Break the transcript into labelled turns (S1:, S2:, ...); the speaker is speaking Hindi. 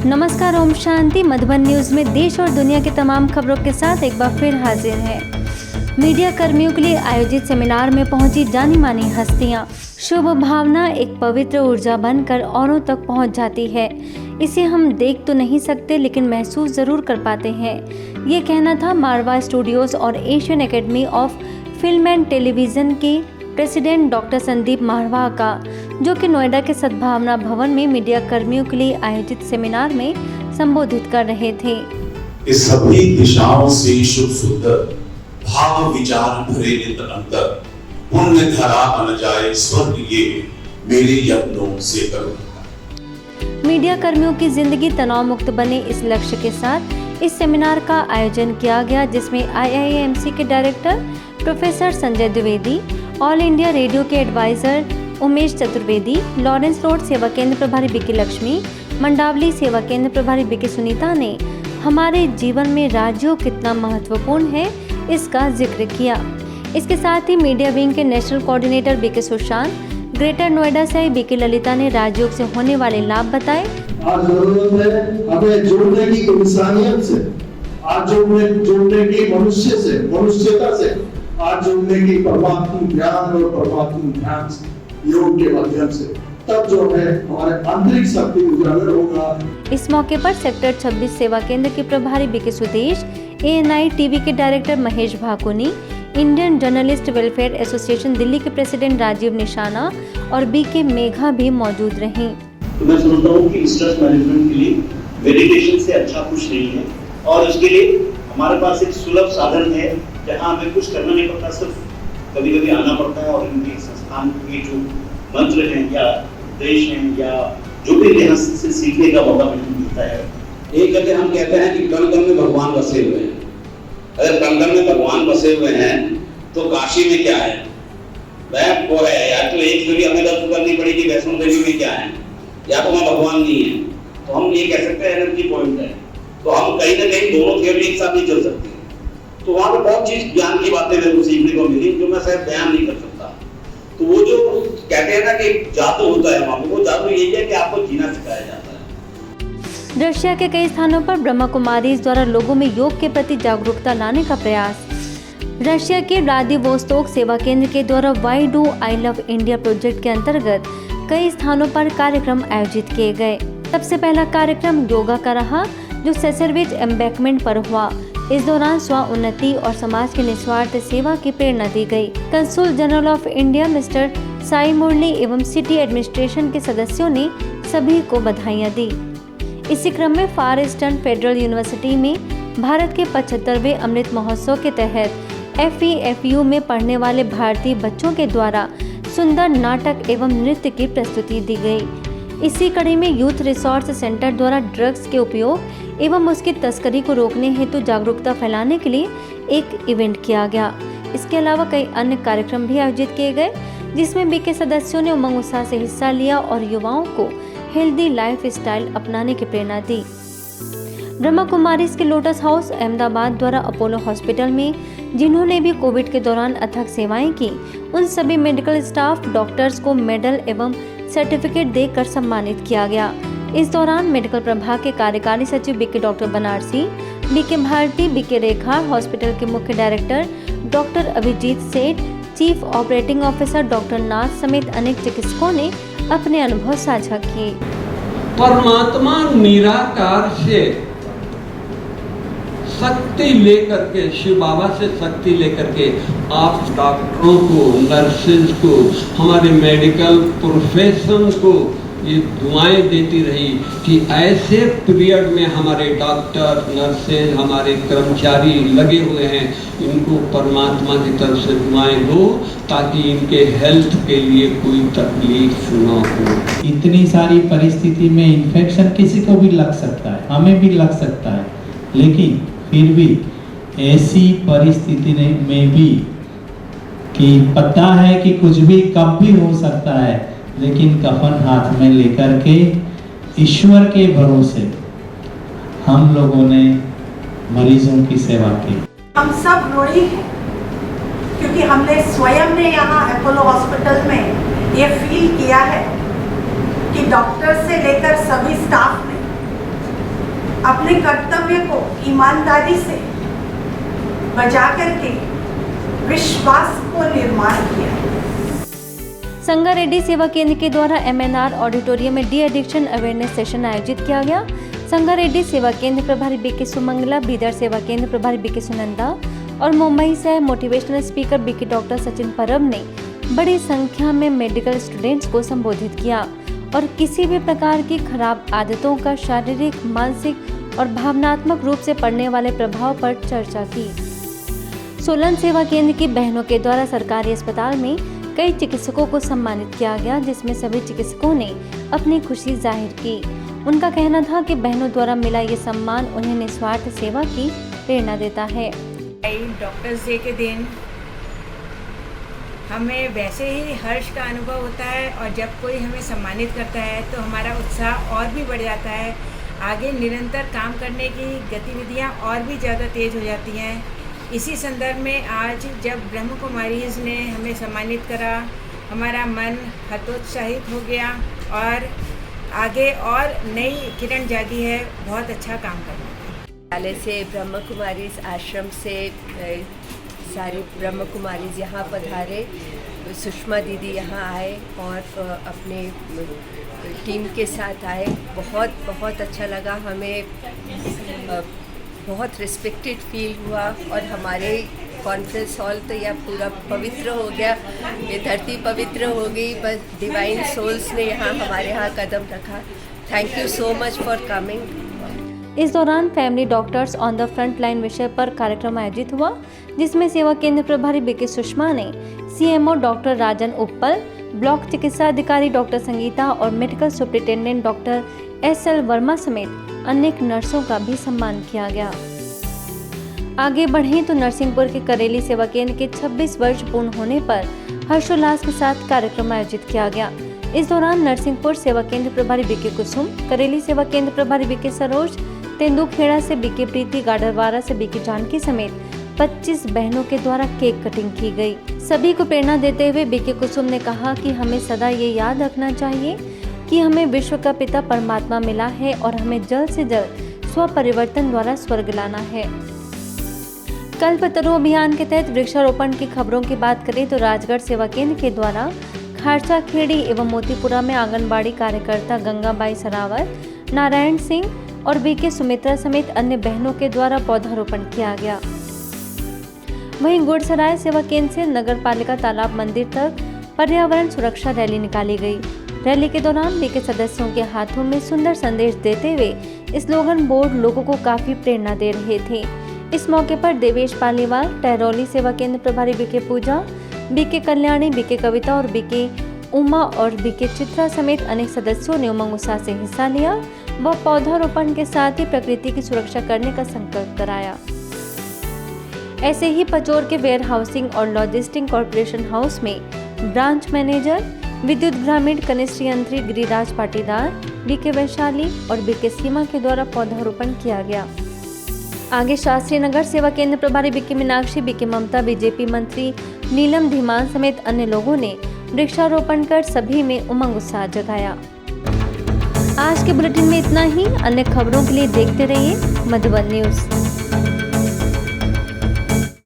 S1: नमस्कार, ओम शांति। मधुबन न्यूज में देश और दुनिया की तमाम खबरों के साथ एक बार फिर हाजिर है। मीडिया कर्मियों के लिए आयोजित सेमिनार में पहुंची जानी मानी हस्तियां। शुभ भावना एक पवित्र ऊर्जा बनकर औरों तक पहुंच जाती है। इसे हम देख तो नहीं सकते लेकिन महसूस जरूर कर पाते हैं। ये कहना था मारवा स्टूडियोज और Asian academy of film and television के प्रेसिडेंट डॉक्टर संदीप मारवा का, जो कि नोएडा के सद्भावना भवन में मीडिया कर्मियों के लिए आयोजित सेमिनार में संबोधित कर रहे थे।
S2: इस सभी दिशाओं से शुभ सुंदर भाव विचार भरे निरंतर पुण्य धरा बन जाए स्वर्ग, ये मेरे यत्नों से करो।
S1: मीडिया कर्मियों की जिंदगी तनाव मुक्त बने, इस लक्ष्य के साथ इस सेमिनार का आयोजन किया गया, जिसमें IIMC के director professor Sanjay Dwivedi, All India Radio के adviser Umesh Chaturvedi, Lawrence Road सेवा केंद्र प्रभारी बीके लक्ष्मी, मंडावली सेवा केंद्र प्रभारी बीके सुनीता ने हमारे जीवन में राजयोग कितना महत्वपूर्ण है इसका जिक्र किया। इसके साथ ही मीडिया विंग के national coordinator BK Sushant, Greater Noida से आई बीके ललिता ने राजयोग से होने वाले लाभ बताए।
S3: आज जरूरत है हमें जुड़ने की इंसानियत से, आज जुड़ने की मनुष्य से, मनुष्यता से, आज जुड़ने की परमात्मा ज्ञान और परमात्मा ध्यान से, योग के माध्यम से, तब जो है हमारे आंतरिक शक्ति उजागर होगा।
S1: इस मौके पर सेक्टर 26 सेवा केंद्र के प्रभारी बीके सुदेश, ANI टीवी के director Mahesh Bhakuni, Indian journalist welfare association Delhi के प्रेसिडेंट राजीव निशाना और बीके मेघा भी मौजूद रहीं।
S4: तो मैं समझता हूँ कि स्ट्रेस मैनेजमेंट के लिए मेडिटेशन से अच्छा कुछ नहीं है, और उसके लिए हमारे पास एक सुलभ साधन है जहाँ हमें कुछ करना नहीं पड़ता, सिर्फ कभी कभी आना पड़ता है और इनके संस्थान के जो मंत्र हैं या देश हैं या जो भी यहाँ से सीखने का मौका मिलता है।
S5: एक जगह हम कहते हैं कि कण कण में भगवान बसे हुए हैं। अगर कण कण में भगवान बसे हुए हैं तो काशी में क्या है? वह वो है, या तो एक जोड़ी हमें दर्शन करनी पड़ेगी वैष्णो देवी में क्या है, या तो वहाँ भगवान नहीं है। तो हम ये कह सकते हैं एनर्जी पॉइंट है। तो हम कहीं ना कहीं दोनों थियोरी एक साथ नहीं चल सकती। तो वहाँ पे बहुत चीज ज्ञान की बातें मेरे को सीखने को मिली जो मैं शायद बयान नहीं कर सकता। तो वो जो कहते हैं ना कि जादू होता है, वहाँ पे वो जादू यही है कि आपको जीना सिखाया जाता है।
S1: रशिया के कई स्थानों पर ब्रह्मा कुमारीज द्वारा लोगों में योग के प्रति जागरूकता लाने का प्रयास। रशिया के व्लादिवोस्तोक सेवा केंद्र के द्वारा why do I love India project के अंतर्गत कई स्थानों पर कार्यक्रम आयोजित किए गए। सबसे पहला कार्यक्रम योगा का रहा, जो सेसरविच एम्बैंकमेंट पर हुआ। इस दौरान स्व उन्नति और समाज की निस्वार्थ सेवा की प्रेरणा दी गई। Consul general of India mister Sai Murali एवं सिटी एडमिनिस्ट्रेशन के सदस्यों ने सभी को बधाइयां दी। इसी क्रम में फार ईस्टर्न फेडरल यूनिवर्सिटी में भारत के 75वें अमृत महोत्सव के तहत FEFU में पढ़ने वाले भारतीय बच्चों के द्वारा सुंदर नाटक एवं नृत्य की प्रस्तुति दी गई। इसी कड़ी में यूथ रिसोर्स सेंटर द्वारा ड्रग्स के उपयोग एवं उसकी तस्करी को रोकने हेतु जागरूकता फैलाने के लिए एक इवेंट किया गया। इसके अलावा कई अन्य कार्यक्रम भी आयोजित किए गए, जिसमें बीके सदस्यों ने उमंग उत्साह से हिस्सा लिया और युवाओं को हेल्दी लाइफ स्टाइल अपनाने की प्रेरणा दी। ब्रह्मा कुमारीज के लोटस हाउस अहमदाबाद द्वारा अपोलो हॉस्पिटल में जिन्होंने भी कोविड के दौरान अथक सेवाएं की, उन सभी मेडिकल स्टाफ डॉक्टर्स को मेडल एवं सर्टिफिकेट देकर सम्मानित किया गया। इस दौरान मेडिकल प्रभाग के कार्यकारी सचिव BK doctor Banarasi, BK Bharati, BK Rekha, hospital के मुख्य director doctor Abhijit Seth, chief operating officer doctor Nath समेत अनेक चिकित्सकों ने अपने अनुभव साझा किए।
S6: परमात्मा निराकार से शक्ति लेकर के, शिव बाबा से शक्ति लेकर के आप डॉक्टरों को, नर्सेज को, हमारे मेडिकल प्रोफेशन को ये दुआएं देती रही कि ऐसे पीरियड में हमारे डॉक्टर, नर्सेज, हमारे कर्मचारी लगे हुए हैं, इनको परमात्मा की तरफ से दुआएं दो ताकि इनके हेल्थ के लिए कोई तकलीफ न हो।
S7: इतनी सारी परिस्थिति में इन्फेक्शन किसी को भी लग सकता है, हमें भी लग सकता है, लेकिन फिर भी ऐसी परिस्थिति में भी कि पता है कि कुछ भी कब भी हो सकता है, लेकिन कफन हाथ में लेकर के ईश्वर के भरोसे हम लोगों ने मरीजों की सेवा की।
S8: हम सब ऋणी हैं क्योंकि हमने स्वयं ने यहाँ अपोलो हॉस्पिटल में ये फील किया है कि डॉक्टर से लेकर सभी स्टाफ ने अपने कर्तव्य को ईमानदारी से बजा करके विश्वास को निर्माण किया।
S1: संगारेड्डी सेवा केंद्र के द्वारा MNR ऑडिटोरियम में डी एडिक्शन अवेयरनेस सेशन आयोजित किया गया। संगारेड्डी सेवा केंद्र प्रभारी बीके सुमंगला, बीदर सेवा केंद्र प्रभारी बीके सुनंदा और मुंबई से motivational speaker BK doctor Sachin Parab ने बड़ी संख्या में मेडिकल स्टूडेंट्स को संबोधित किया और किसी भी प्रकार की खराब आदतों का शारीरिक, मानसिक और भावनात्मक रूप से पड़ने वाले प्रभाव पर चर्चा की। सोलन सेवा केंद्र की बहनों के द्वारा सरकारी अस्पताल में कई चिकित्सकों को सम्मानित किया गया, जिसमें सभी चिकित्सकों ने अपनी खुशी जाहिर की। उनका कहना था कि बहनों द्वारा मिला ये सम्मान उन्हें निस्वार्थ सेवा की प्रेरणा देता है।
S9: डॉक्टर्स डे के दिन हमें वैसे ही हर्ष का अनुभव होता है और जब कोई हमें सम्मानित करता है तो हमारा उत्साह और भी बढ़ जाता है। आगे निरंतर काम करने की गतिविधियां और भी ज़्यादा तेज हो जाती हैं। इसी संदर्भ में आज जब ब्रह्म कुमारीज ने हमें सम्मानित करा, हमारा मन हतोत्साहित हो गया और आगे और नई किरण जागी है बहुत अच्छा काम करने की।
S10: विद्यालय से ब्रह्म कुमारीज आश्रम से सारे ब्रह्म कुमारीज यहाँ पधारे। सुषमा दीदी यहाँ आए और अपने टीम के साथ आए। बहुत अच्छा लगा हमें, बहुत रिस्पेक्टेड फील हुआ और हमारे कॉन्फ्रेंस हॉल तो यह पूरा पवित्र हो गया, ये धरती पवित्र हो गई। बस डिवाइन सोल्स ने यहाँ हमारे यहाँ कदम रखा। Thank you so much for coming.
S1: इस दौरान family doctors on the front line विषय पर कार्यक्रम आयोजित हुआ, जिसमें सेवा केंद्र प्रभारी बीके सुषमा ने CMO doctor Rajan Uppal, block चिकित्सा अधिकारी डॉक्टर संगीता और medical superintendent doctor SL Verma समेत अनेक नर्सों का भी सम्मान किया गया। आगे बढ़ें तो नरसिंहपुर के करेली सेवा केंद्र के 26 वर्ष पूर्ण होने पर हर्षोल्लास के साथ कार्यक्रम आयोजित किया गया। इस दौरान नरसिंहपुर सेवा केंद्र प्रभारी बीके कुसुम, करेली सेवा केंद्र प्रभारी बीके सरोज, तेंदुखेड़ा से बीके प्रीति, गाडरवारा से बीके जानकी समेत 25 बहनों के द्वारा केक कटिंग की गई। सभी को प्रेरणा देते हुए बीके कुसुम ने कहा कि हमें सदा ये याद रखना चाहिए कि हमें विश्व का पिता परमात्मा मिला है और हमें जल्द से जल्द स्व परिवर्तन द्वारा स्वर्ग लाना है। कल्पतरु अभियान के तहत वृक्षारोपण की खबरों की बात करें तो राजगढ़ सेवा केंद्र के द्वारा खारसा खेड़ी एवं मोतीपुरा में आंगनबाड़ी कार्यकर्ता गंगाबाई सरावत, नारायण सिंह और बीके सुमित्रा समेत अन्य बहनों के द्वारा पौधारोपण किया गया। वहीं गुड़सराय सेवा केंद्र से नगर पालिका तालाब मंदिर तक पर्यावरण सुरक्षा रैली निकाली गई। रैली के दौरान बीके सदस्यों के हाथों में सुंदर संदेश देते हुए स्लोगन बोर्ड लोगों को काफी प्रेरणा दे रहे थे। इस मौके पर देवेश पालीवाल, टहरौली सेवा केंद्र प्रभारी बीके पूजा, बीके कल्याणी, बीके कविता और बीके उमा और बीके चित्रा समेत अनेक सदस्यों ने उमंग उत्साह से हिस्सा लिया व पौधारोपण के साथ ही प्रकृति की सुरक्षा करने का संकल्प कराया। ऐसे ही पचोर के वेयर हाउसिंग और लॉजिस्टिक कॉर्पोरेशन हाउस में ब्रांच मैनेजर विद्युत ग्रामीण कनिष्ठ यंत्री गिरिराज पाटीदार, बीके वैशाली और बीके सीमा के द्वारा पौधारोपण किया गया। आगे शास्त्री नगर सेवा केंद्र प्रभारी बीके मीनाक्षी, बीके ममता, बीजेपी मंत्री नीलम धीमान समेत अन्य लोगों ने वृक्षारोपण कर सभी में उमंग उत्साह जगाया। आज के बुलेटिन में इतना ही। अन्य खबरों के लिए देखते रहिए मधुबन न्यूज़।